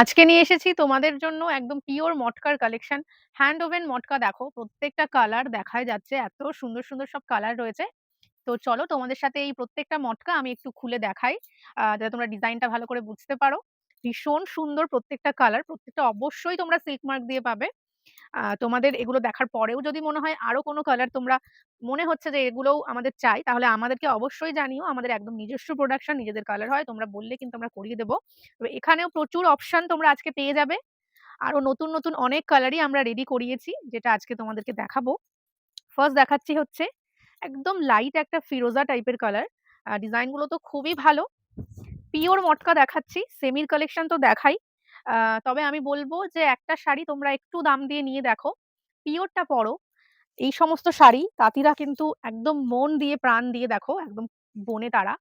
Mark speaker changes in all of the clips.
Speaker 1: আজকে নিয়ে এসেছি তোমাদের জন্য একদম পিওর মটকার কালেকশন। হ্যান্ড ওভেন মটকা দেখো, প্রত্যেকটা কালার দেখাই যাচ্ছে, এত সুন্দর সুন্দর সব কালার রয়েছে। তো চলো তোমাদের সাথে এই প্রত্যেকটা মটকা আমি একটু খুলে দেখাই, যাতে তোমরা ডিজাইনটা ভালো করে বুঝতে পারো। ভীষণ সুন্দর প্রত্যেকটা কালার, প্রত্যেকটা অবশ্যই তোমরা সিল্ক মার্ক দিয়ে পাবে। তোমাদের এগুলো দেখার পরেও যদি মনে হয় আরো কোনো কালার তোমরা মনে হচ্ছে যে এগুলোও আমাদের চাই, তাহলে আমাদেরকে অবশ্যই জানিও। আমাদের একদম নিজস্ব প্রোডাকশন, নিজেদের কালার হয়, তোমরা বললে কিন্তু আমরা করিয়ে দেবো। তবে এখানেও প্রচুর অপশন তোমরা আজকে পেয়ে যাবে। আরো নতুন নতুন অনেক কালারই আমরা রেডি করিয়েছি, যেটা আজকে তোমাদেরকে দেখাবো। ফার্স্ট দেখাচ্ছি হচ্ছে একদম লাইট একটা ফিরোজা টাইপের কালার। ডিজাইন গুলো তো খুবই ভালো। পিওর মটকা দেখাচ্ছি, সেমির কালেকশন তো দেখাই। তবে আমি বলবো যে একটা শাড়ি তোমরা একটু দাম দিয়ে নিয়ে দেখো, পিওরটা পরো। এই সমস্ত শাড়ি তাঁতিরা কিন্তু একদম মন দিয়ে প্রাণ দিয়ে দেখো, একদম বনে তারা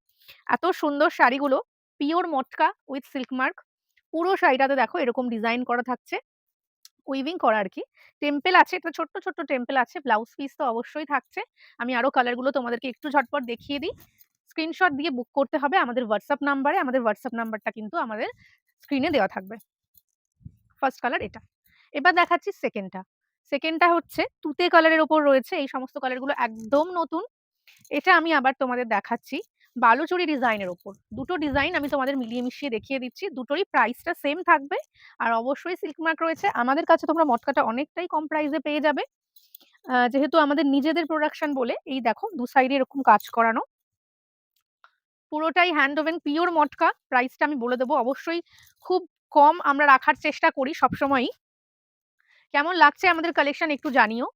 Speaker 1: এত সুন্দর শাড়িগুলো। Pure matka with silk mark. পুরো শাড়িটাতে দেখো এরকম ডিজাইন করা থাকছে, উইভিং করা আর কি। টেম্পেল আছে, এটা ছোট্ট ছোট্ট টেম্পেল আছে। ব্লাউজ পিস তো অবশ্যই থাকছে। আমি আরো কালারগুলো তোমাদেরকে একটু ঝটপট দেখিয়ে দিই। স্ক্রিনশট দিয়ে বুক করতে হবে আমাদের হোয়াটসঅ্যাপ নাম্বারে। আমাদের হোয়াটসঅ্যাপ নাম্বারটা কিন্তু আমাদের স্ক্রিনে দেওয়া থাকবে। ফার্স্ট কালার এটা। এবার দেখাচ্ছি সেকেন্ডটা। সেকেন্ডটা হচ্ছে তুতে কালারের ওপর রয়েছে, এই সমস্ত কালারগুলো একদম নতুন। এটা আমি আবার তোমাদের দেখাচ্ছি বালুচরী ডিজাইনের ওপর। দুটো ডিজাইন আমি তোমাদের মিলিয়ে মিশিয়ে দেখিয়ে দিচ্ছি, দুটোরই প্রাইসটা সেম থাকবে। আর অবশ্যই সিল্ক মার্ক রয়েছে। আমাদের কাছে তোমরা মটকাটা অনেকটাই কম প্রাইসে পেয়ে যাবে, যেহেতু আমাদের নিজেদের প্রোডাকশন বলে। এই দেখো দু সাইডে এরকম কাজ করানো, পুরোটাই হ্যান্ড ওভেন পিওর মটকা। প্রাইসটা আমি বলে দেবো, অবশ্যই খুব কম আমরা রাখার চেষ্টা করি সবসময়ই। কেমন লাগছে আমাদের কালেকশন একটু জানিও।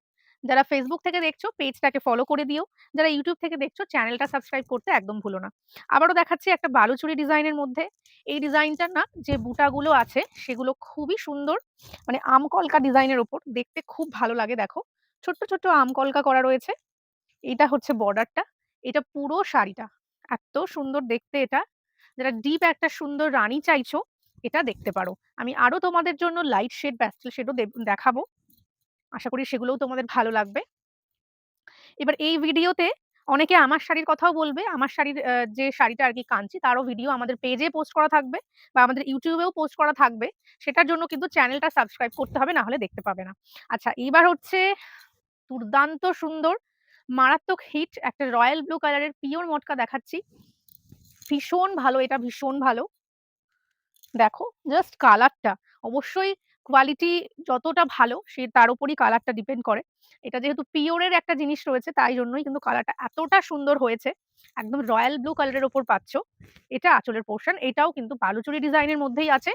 Speaker 1: যারা ফেসবুক থেকে দেখছো পেজটাকে ফলো করে দিও। যারা ইউটিউব থেকে দেখছো চ্যানেলটা সাবস্ক্রাইব করতে একদম ভুলো না। আবারও দেখাচ্ছি একটা বালুচরী ডিজাইনের মধ্যে। এই ডিজাইনটার না যে বুটাগুলো আছে সেগুলো খুবই সুন্দর, মানে আম কলকা ডিজাইনের ওপর দেখতে খুব ভালো লাগে। দেখো ছোট্ট ছোট্ট আম কলকা করা রয়েছে। এটা হচ্ছে বর্ডারটা। এটা পুরো শাড়িটা এত সুন্দর দেখতে। এটা যারা ডিপ একটা সুন্দর রানী চাইছো, এটা দেখতে পারো। আমি আরো তোমাদের জন্য লাইট শেড, প্যাস্টেল শেডও দেখাবো। আশা করি সেগুলোও তোমাদের ভালো লাগবে। এবার এই ভিডিওতে অনেকে আমার শাড়ির কথাও বলবে। আমার শাড়ির যে শাড়িটা আর কি কাঞ্চি, তারও ভিডিও আমাদের পেজে পোস্ট করা থাকবে বা আমাদের ইউটিউবেও পোস্ট করা থাকবে। সেটার জন্য কিন্তু চ্যানেলটা সাবস্ক্রাইব করতে হবে, না হলে দেখতে পাবে না। আচ্ছা, এইবার হচ্ছে দুর্দান্ত সুন্দর মারাত্মক হিট একটা রয়্যাল ব্লু কালারের পিওর মটকা দেখাচ্ছি। ভীষণ ভালো, এটা ভীষণ ভালো। দেখো জাস্ট কালারটা, অবশ্যই কোয়ালিটি যতটা ভালো সে তার উপরই কালারটা ডিপেন্ড করে। এটা যেহেতু পিওরের একটা জিনিস রয়েছে, তাই জন্যই কিন্তু কালারটা এতটা সুন্দর হয়েছে। একদম রয়্যাল ব্লু কালারের ওপর পাচ্ছ। এটা আঁচলের পোর্শন, এটাও কিন্তু বালুচরী ডিজাইনের মধ্যেই আছে।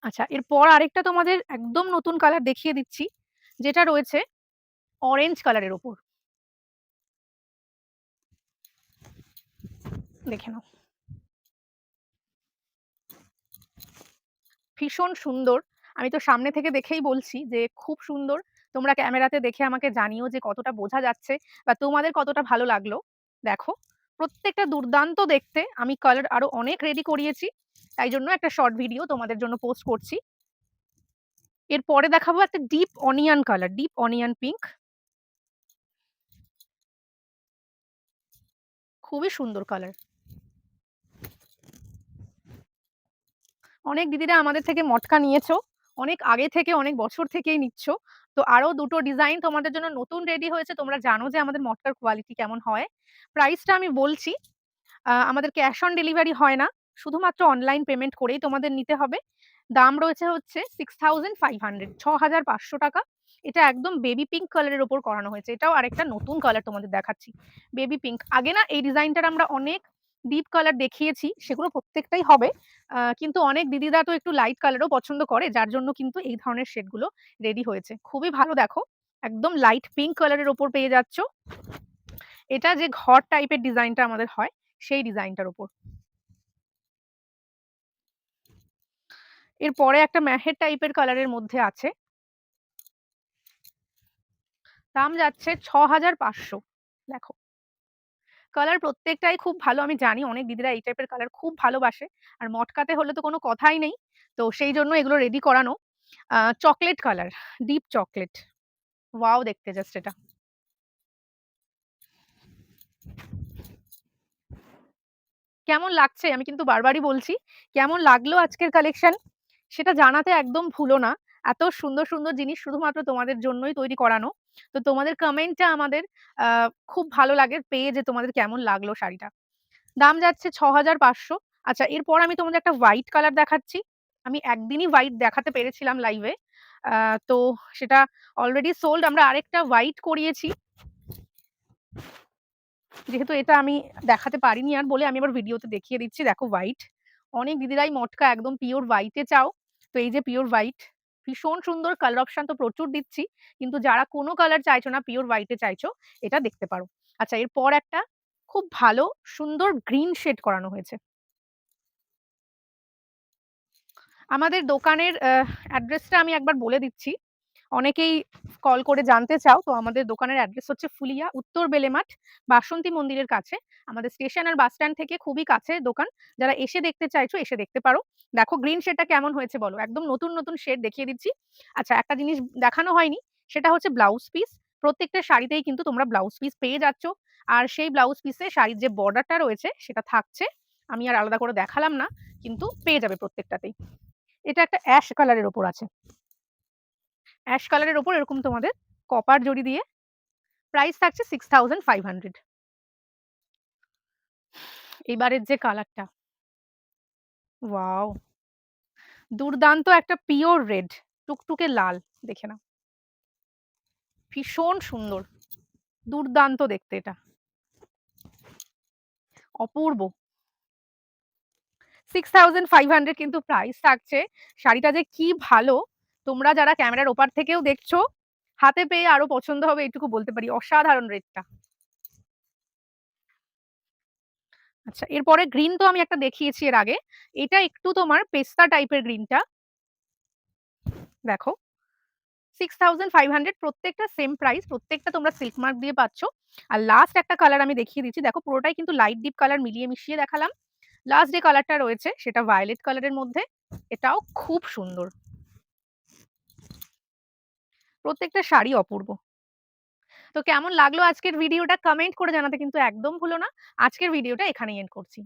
Speaker 1: আচ্ছা, এরপর আরেকটা তোমাদের একদম নতুন কালার দেখিয়ে দিচ্ছি, যেটা রয়েছে অরেঞ্জ কালারের ওপর। দেখে নাও, ভীষণ সুন্দর। আমি তো সামনে থেকে দেখেই বলছি যে খুব সুন্দর। তোমরা ক্যামেরাতে দেখে আমাকে জানিও যে কতটা বোঝা যাচ্ছে বা তোমাদের কতটা ভালো লাগলো। দেখো প্রত্যেকটা দুর্দান্ত দেখতে। আমি কালার আরো অনেক রেডি করিয়েছি, তাই জন্য একটা শর্ট ভিডিও তোমাদের জন্য পোস্ট করছি। এরপরে দেখাবো একটা deep onion colour, deep onion pink. খুবই সুন্দর কালার। অনেক দিদিরা আমাদের থেকে মটকা নিয়েছো, অনেক আগে থেকে, অনেক বছর থেকেই নিচ্ছ। তো আরো দুটো ডিজাইন তোমাদের জন্য নতুন রেডি হয়েছে। তোমরা জানো যে আমাদের মটকার কোয়ালিটি কেমন হয়। প্রাইসটা আমি বলছি, আমাদের ক্যাশ অন ডেলিভারি হয় না, শুধুমাত্র অনলাইন পেমেন্ট করেই তোমাদের নিতে হবে। দাম রয়েছে হচ্ছে 6500, 6500 টাকা। এটা একদম বেবি পিঙ্ক কালারের ওপর করানো হয়েছে। এটাও আরেকটা নতুন কালার তোমাদের দেখাচ্ছি, বেবি পিঙ্ক। আগে না এই ডিজাইনটার আমরা অনেক ডিপ কালার দেখিয়েছি, সেগুলো প্রত্যেকটাই হবে। কিন্তু অনেক দিদিরা তো একটু লাইট কালারও পছন্দ করে, যার জন্য কিন্তু এই ধরনের শেডগুলো রেডি হয়েছে। খুবই ভালো। দেখো একদম লাইট পিঙ্ক কালারের ওপর পেয়ে যাচ্ছ। এটা যে ঘর টাইপের ডিজাইনটা আমাদের হয়, সেই ডিজাইনটার উপর। এরপরে একটা মেহের টাইপের কালারের মধ্যে আছে, দাম যাচ্ছে 6500। দেখো কালার প্রত্যেকটাই খুব ভালো। আমি জানি অনেক দিদিরা এই টাইপের কালার খুব ভালোবাসে, আর মটকাতে হলে তো কোনো কথাই নেই। তো সেই জন্য এগুলো রেডি করানো। Chocolate colour, deep chocolate. Wow দেখতে জাস্ট এটা। কেমন লাগছে আমি কিন্তু বারবারই বলছি, কেমন লাগলো আজকের কালেকশন? সেটা জানাতে একদম ভুলো না। এত সুন্দর, সুন্দর জিনিস শুধুমাত্র তোমাদের জন্যই তৈরি করানো। তো তোমাদের কমেন্টটা আমাদের আ খুব ভালো লাগে পেয়ে যে তোমাদের কেমন লাগলো শাড়িটা। দাম যাচ্ছে ৬,৫০০। আচ্ছা, এরপর আমি তোমাদের একটা হোয়াইট কালার দেখাচ্ছি। আমি একদিনই হোয়াইট দেখাতে পেরেছিলাম লাইভে। আ তো সেটা অলরেডি সোল্ড। আমরা আরেকটা হোয়াইট করিয়েছি। যেহেতু এটা আমি দেখাতে পারিনি আর বলে আমি আবার ভিডিওতে দেখিয়ে দিচ্ছি। দেখো হোয়াইট। অনেক দিদিরাই মটকা একদম পিওর হোয়াইটে চাও। তো এই যে পিওর হোয়াইট, ভীষণ সুন্দর কালার অপশন তো প্রচুর দিচ্ছি। কিন্তু যারা কোনো কালার চাইছো না, পিওর হোয়াইটে চাইছো, এটা দেখতে পারো। আচ্ছা, এরপর একটা খুব ভালো সুন্দর গ্রিন শেড করানো হয়েছে। আমাদের দোকানের অ্যাড্রেসটা আমি একবার বলে দিচ্ছি। অনেকেই কল করে জানতে চাও। তো আমাদের দোকানের অ্যাড্রেস হচ্ছে ফুলিয়া, উত্তর বেলেমাঠ, বাসন্তী মন্দিরের কাছে। আমাদের স্টেশন আর বাস স্ট্যান্ড থেকে খুবই কাছে দোকান। যারা এসে দেখতে চাইছো, এসে দেখতে পারো। দেখো গ্রিন শেডটা কেমন হয়েছে বলো? একদম নতুন, নতুন শেড দেখিয়ে দিচ্ছি। আচ্ছা, একটা জিনিস দেখানো হয়নি, সেটা হচ্ছে ব্লাউজ পিস। প্রত্যেকটা শাড়িতেই কিন্তু তোমরা ব্লাউজ পিস পেয়ে যাচ্ছ। আর সেই ব্লাউজ পিসে শাড়ির যে বর্ডারটা রয়েছে সেটা থাকছে। আমি আর আলাদা করে দেখালাম না, কিন্তু পেয়ে যাবে প্রত্যেকটাতেই। এটা একটা অ্যাশ কালারের ওপর আছে। অ্যাশ কালারের ওপর এরকম তোমাদের কপার জড়ি দিয়ে প্রাইস থাকছে 6,500। এবারের যে কালারটা, ওয়াও! দুর্দান্ত একটা পিওর রেড, টুকটুকে লাল। দেখে নাও। ভীষণ সুন্দর। দুর্দান্ত দেখতে এটা। অপূর্ব। 6,500 কিন্তু প্রাইস থাকছে। শাড়িটা যে কি ভালো, তোমরা যারা ক্যামেরার ওপার থেকেও দেখছো, হাতে পেয়ে আরো পছন্দ হবে এইটুকু বলতে পারি। অসাধারণ রেডটা। আচ্ছা, এরপরে গ্রিন তো আমি একটা দেখিয়েছি এর আগে। এটা একটু তোমার পেস্তা টাইপের গ্রিনটা। দেখো 6,500 প্রত্যেকটা সেম প্রাইস। প্রত্যেকটা তোমরা সিল্ক মার্ক দিয়ে পাচ্ছ। আর লাস্ট একটা কালার আমি দেখিয়ে দিচ্ছি। দেখো পুরোটাই কিন্তু লাইট ডিপ কালার মিলিয়ে মিশিয়ে দেখালাম। লাস্ট যে কালারটা রয়েছে সেটা ভায়োলেট কালারের মধ্যে। এটাও খুব সুন্দর। প্রত্যেকটা শাড়ি অপূর্ব। তো কেমন লাগলো আজকের ভিডিওটা কমেন্ট করে জানাতে কিন্তু একদম ভুলো না। আজকের ভিডিওটা এখানেই এন্ড করছি।